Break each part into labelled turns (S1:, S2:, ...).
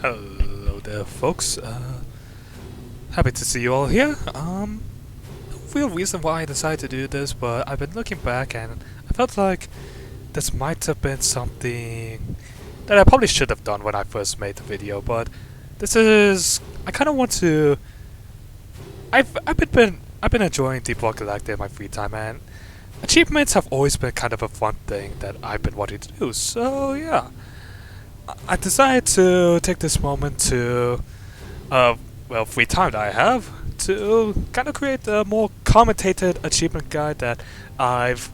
S1: Hello there, folks. Happy to see you all here. No real reason why I decided to do this, but I've been looking back and I felt like this might have been something that I probably should have done when I first made the video. But I kind of want to. I've been enjoying Deep Rock Galactic in my free time, and achievements have always been kind of a fun thing that I've been wanting to do. So yeah. I decided to take this moment to, free time that I have, to kind of create a more commentated achievement guide that I've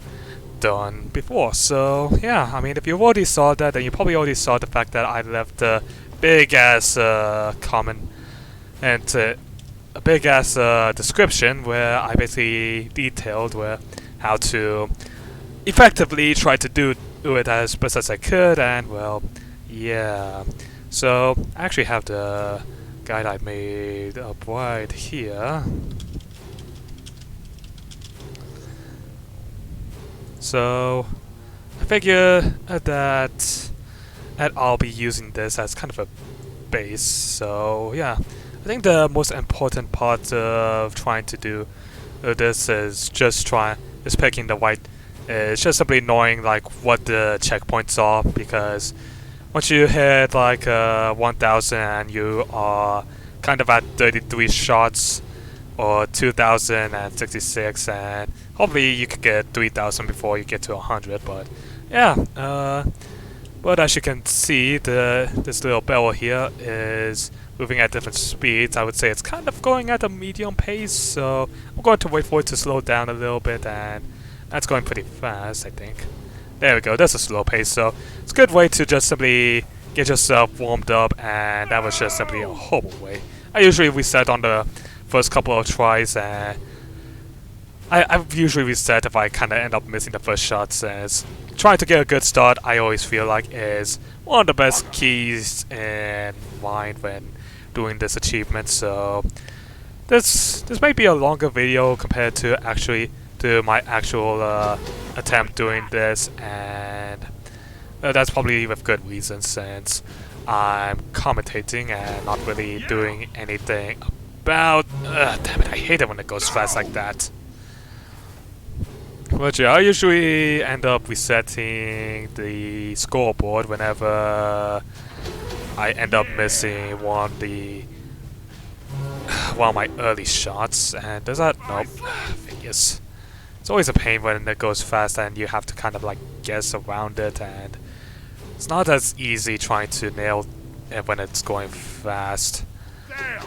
S1: done before. So, yeah, I mean, if you already saw that, then you probably already saw the fact that I left a big-ass comment and a big-ass description where I basically detailed how to effectively try to do it as best as I could, and, well, yeah, so I actually have the guide I made up right here. So I figure that I'll be using this as kind of a base. So yeah, I think the most important part of trying to do this is picking the right. It's just simply knowing like what the checkpoints are, because once you hit like 1000 and you are kind of at 33 shots or 2066, and hopefully you could get 3000 before you get to 100. But yeah, but as you can see, this little barrel here is moving at different speeds. I would say it's kind of going at a medium pace, so I'm going to wait for it to slow down a little bit, and that's going pretty fast, I think. There we go, that's a slow pace, so it's a good way to just simply get yourself warmed up, and that was just simply a horrible way. I usually reset on the first couple of tries, and I usually reset if I kind of end up missing the first shots, as trying to get a good start I always feel like is one of the best keys in mind when doing this achievement. So this may be a longer video compared to my actual attempt doing this, and that's probably with good reason, since I'm commentating and not really doing anything about. Damn it! I hate it when it goes fast like that. But yeah, I usually end up resetting the scoreboard whenever I end up missing one of my early shots. And does that? Nope. Figures. It's always a pain when it goes fast and you have to kind of like guess around it, and it's not as easy trying to nail it when it's going fast.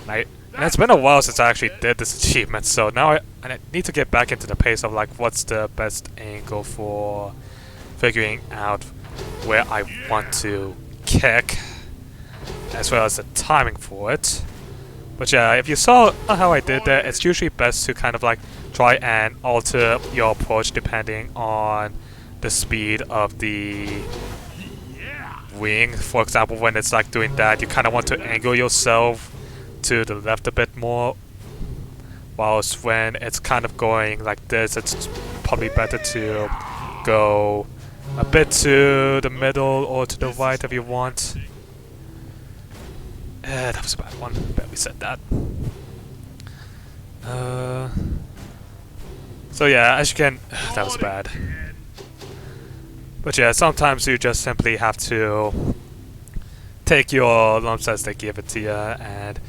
S1: And it's been a while since I actually did this achievement, so now I need to get back into the pace of like what's the best angle for figuring out where I want to kick, as well as the timing for it. But yeah, if you saw how I did that, it's usually best to kind of like try and alter your approach depending on the speed of the wing. For example, when it's like doing that, you kind of want to angle yourself to the left a bit more, whilst when it's kind of going like this, it's probably better to go a bit to the middle or to the right if you want. That was a bad one. Bet we said that. So yeah, as you can, that was bad. But yeah, sometimes you just simply have to take your lumps as they give it to you, and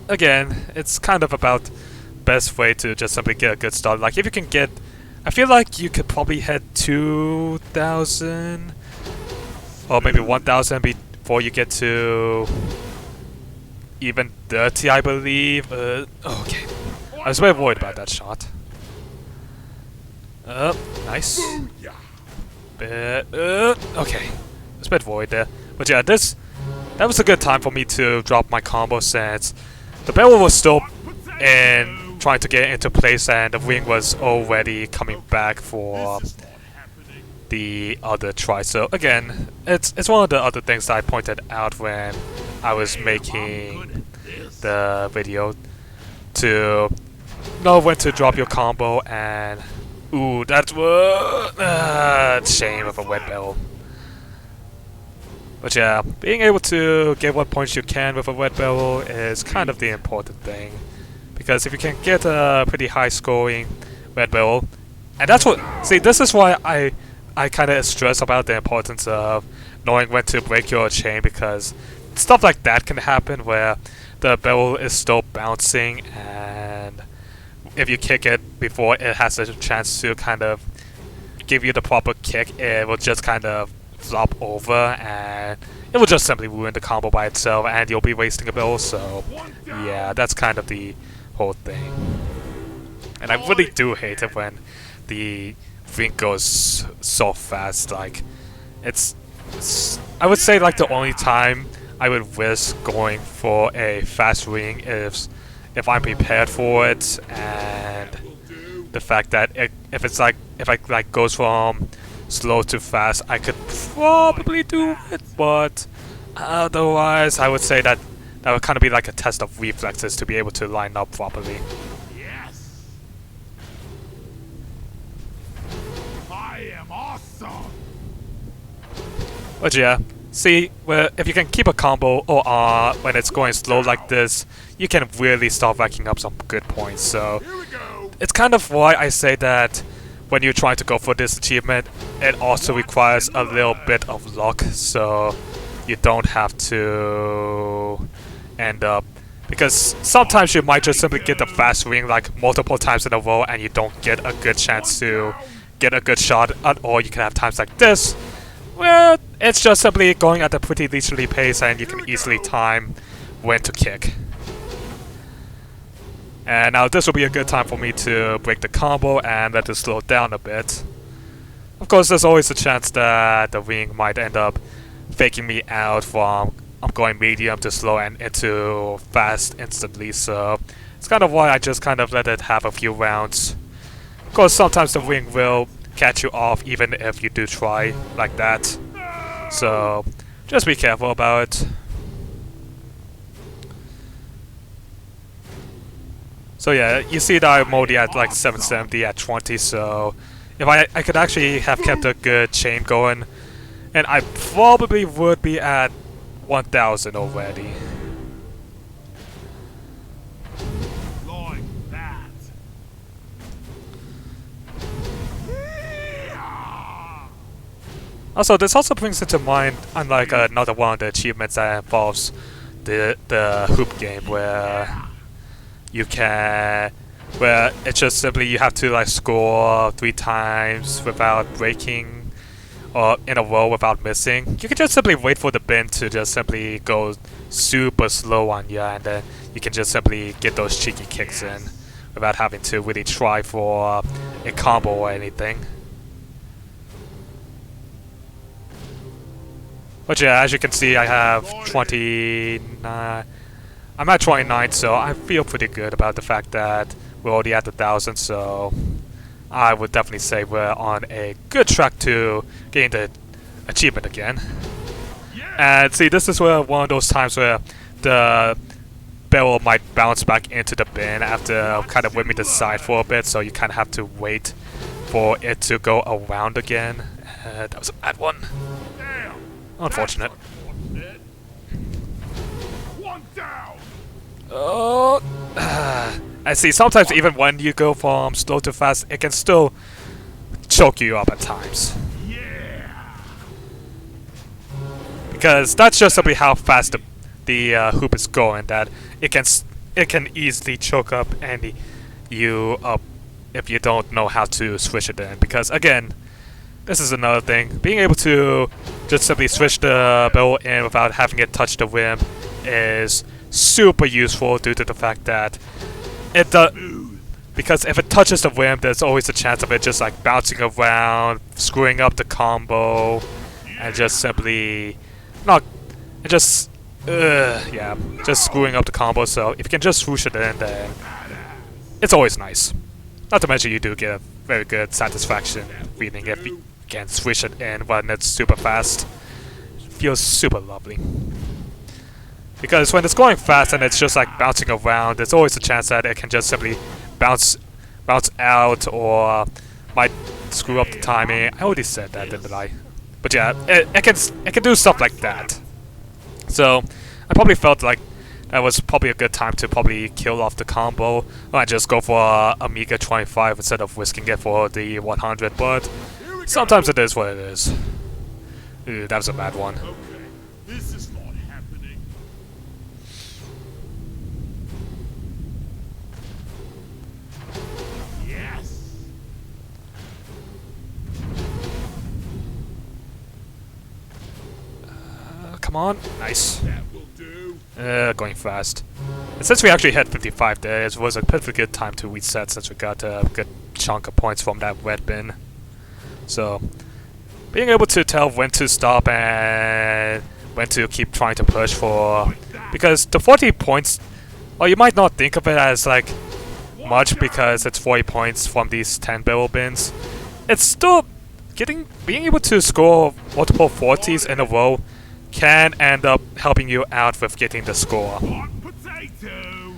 S1: again, it's kind of about best way to just simply get a good start. Like if you can get, I feel like you could probably hit 2000 or maybe 1000 before you get to even 30, I believe. Okay, I was very worried about that shot. Nice. Okay, I was a bit worried there, but yeah, that was a good time for me to drop my combo, since the barrel was still in trying to get into place and the wing was already coming back for the other try. So again, it's one of the other things that I pointed out when I was making the video, to know when to drop your combo. And ooh, that's shame of a wet barrel. But yeah, being able to get what points you can with a red barrel is kind of the important thing. Because if you can get a pretty high scoring red barrel, and that's what, see, this is why I kind of stress about the importance of knowing when to break your chain, because stuff like that can happen where the barrel is still bouncing, and if you kick it before it has a chance to kind of give you the proper kick, it will just kind of flop over and it will just simply ruin the combo by itself and you'll be wasting a barrel. So yeah, that's kind of the whole thing. And I really do hate it when the ring goes so fast. Like, it's I would say like the only time I would risk going for a fast ring is if I'm prepared for it, and the fact that if it goes from slow to fast, I could probably do it, but otherwise I would say that would kind of be like a test of reflexes to be able to line up properly.
S2: Yes. I am awesome.
S1: But yeah, see, if you can keep a combo or when it's going slow like this, you can really start racking up some good points. So it's kind of why I say that when you're trying to go for this achievement, it also requires a little bit of luck, so you don't have to end up, because sometimes you might just simply get the fast ring like multiple times in a row and you don't get a good chance to get a good shot, or you can have times like this where it's just simply going at a pretty leisurely pace and you can easily time when to kick. And now this will be a good time for me to break the combo and let it slow down a bit. Of course, there's always a chance that the ring might end up faking me out from I'm going medium to slow and into fast instantly, so it's kind of why I just kind of let it have a few rounds. Of course, sometimes the ring will catch you off even if you do try like that, so just be careful about it. So yeah, you see that I'm already at like 770 at 20, so if I could actually have kept a good chain going, and I probably would be at 1000 already.
S2: Like that.
S1: Also, this also brings into mind, unlike another one of the achievements that involves the hoop game, where it's just simply you have to like score 3 times without breaking, or in a row without missing. You can just simply wait for the bin to just simply go super slow on you, and then you can just simply get those cheeky kicks in without having to really try for a combo or anything. But yeah, as you can see, I have 29. I'm at 29, so I feel pretty good about the fact that we're already at 1000, so I would definitely say we're on a good track to getting the achievement again. And see, this is where one of those times where the barrel might bounce back into the bin after kind of whipping the side for a bit, so you kind of have to wait for it to go around again. That was a bad one. Unfortunate.
S2: One down.
S1: Oh, I see. Sometimes even when you go from slow to fast, it can still choke you up at times.
S2: Yeah.
S1: Because that's just simply how fast the hoop is going. That it can easily choke up you up if you don't know how to switch it in. Because again, this is another thing. Being able to just simply switch the barrel in without having it touch the rim is super useful due to the fact that it does. Because if it touches the rim, there's always a chance of it just like bouncing around, screwing up the combo, and just simply just screwing up the combo. So if you can just swoosh it in, then it's always nice. Not to mention you do get a very good satisfaction feeling if you can swish it in when it's super fast. It feels super lovely. Because when it's going fast and it's just like bouncing around, there's always a chance that it can just simply bounce out or might screw up the timing. I already said that, didn't I? But yeah, it can do stuff like that. So I probably felt like that was probably a good time to probably kill off the combo. I just go for Amiga 25 instead of risking it for the 100. But sometimes it is what it is. Ooh, that was a bad one.
S2: Okay, this is not happening. Yes.
S1: Come on, nice.
S2: That will do.
S1: Going fast. And since we actually hit 55 there, it was a perfectly good time to reset since we got a good chunk of points from that red bin. So, being able to tell when to stop and when to keep trying to push for... Because the 40 points, well, you might not think of it as like much because it's 40 points from these 10 barrel bins. It's still being able to score multiple 40s in a row can end up helping you out with getting the score.
S2: Hot potato.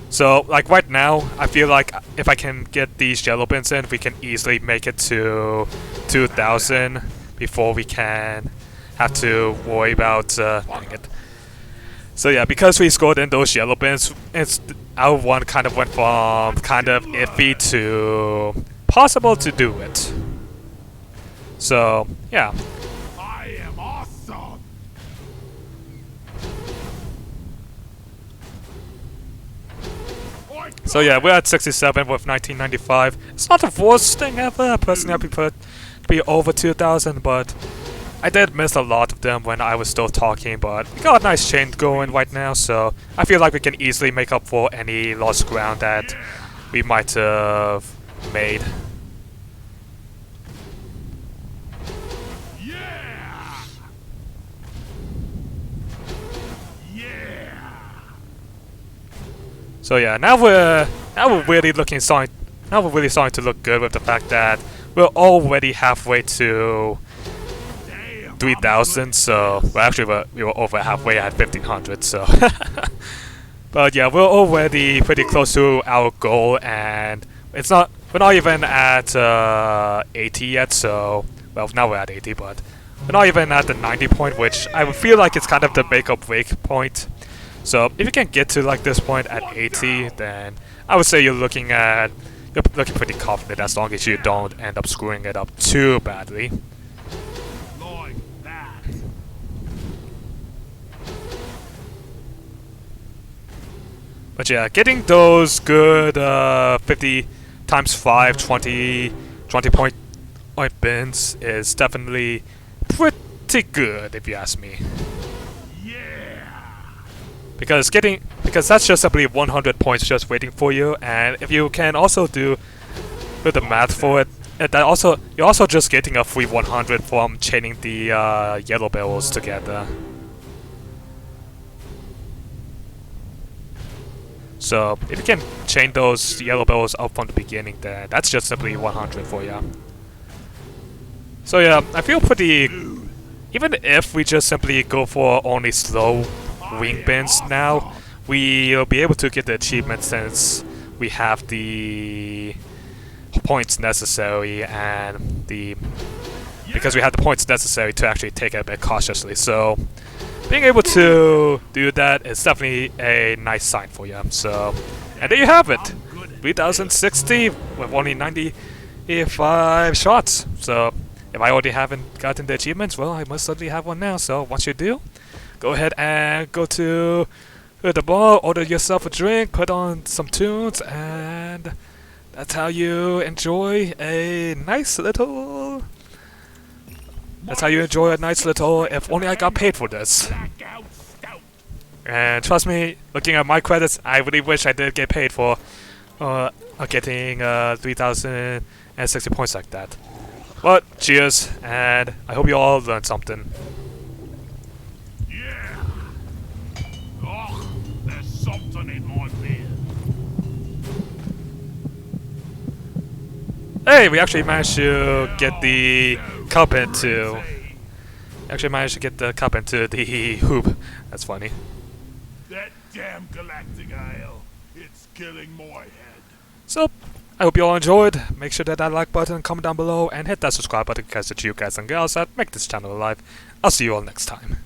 S1: So, like right now, I feel like if I can get these yellow bins in, we can easily make it to 2,000 before we can have to worry about getting it. So yeah, because we scored in those yellow bins, our one kind of went from kind of iffy to possible to do it. So, yeah.
S2: I am awesome.
S1: So yeah, we're at 67 with 1995. It's not the worst thing ever. Personally, I prefer to be over 2,000, but I did miss a lot of them when I was still talking. But we got a nice chain going right now, so I feel like we can easily make up for any lost ground that we might have made.
S2: Yeah. Yeah.
S1: So yeah, now we're really starting to look good with the fact that we're already halfway to
S2: Damn.
S1: 3,000. So we were over halfway at 1,500. So, but yeah, we're already pretty close to our goal, and we're not even at 80 yet. So, well, now we're at 80, but we're not even at the 90 point, which I feel like it's kind of the make or break point. So if you can get to like this point at 80, then I would say you're looking pretty confident as long as you don't end up screwing it up too badly.
S2: Like that.
S1: But yeah, getting those good 50 times 5, 20 point bins is definitely pretty good if you ask me. Because that's just simply 100 points just waiting for you, and if you can also do the math for it, you're also just getting a free 100 from chaining the yellow barrels together. So if you can chain those yellow barrels up from the beginning, then that's just simply 100 for you. So yeah, I feel pretty. Even if we just simply go for only slow wing bins now, we'll be able to get the achievement since we have the points necessary because we have the points necessary to actually take it a bit cautiously. So being able to do that is definitely a nice sign for you. So, and there you have it, 3,060 with only 95 shots. So if I already haven't gotten the achievements, well, I must certainly have one now. So once you do, go ahead and go to the bar, order yourself a drink, put on some tunes, and that's how you enjoy a nice little... if only I got paid for this. And trust me, looking at my credits, I really wish I did get paid for getting 3,060 points like that. But cheers, and I hope you all learned something.
S2: Yeah. Oh, there's something in my beer.
S1: Hey, we actually managed to get the cup into... the hoop. That's funny.
S2: That damn Galactic ale. It's killing my head.
S1: So, I hope you all enjoyed. Make sure to hit that like button, comment down below, and hit that subscribe button because it's you guys and girls that make this channel alive. I'll see you all next time.